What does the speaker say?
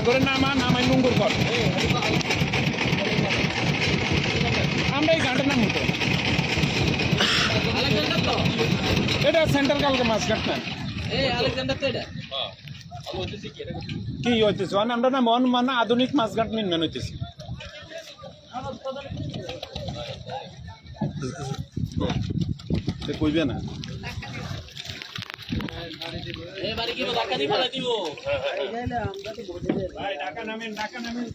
করে নামাই নোংর কর আমরা এই ঘাটের নাম তো এটা সেন্ট্রাল কালকে মাছ ঘাট না কি হইতেছে আমরা না মন মানে আধুনিক মাছ ঘাট নির্মাণ হইতেছে কইবে না ঢাকা নামেন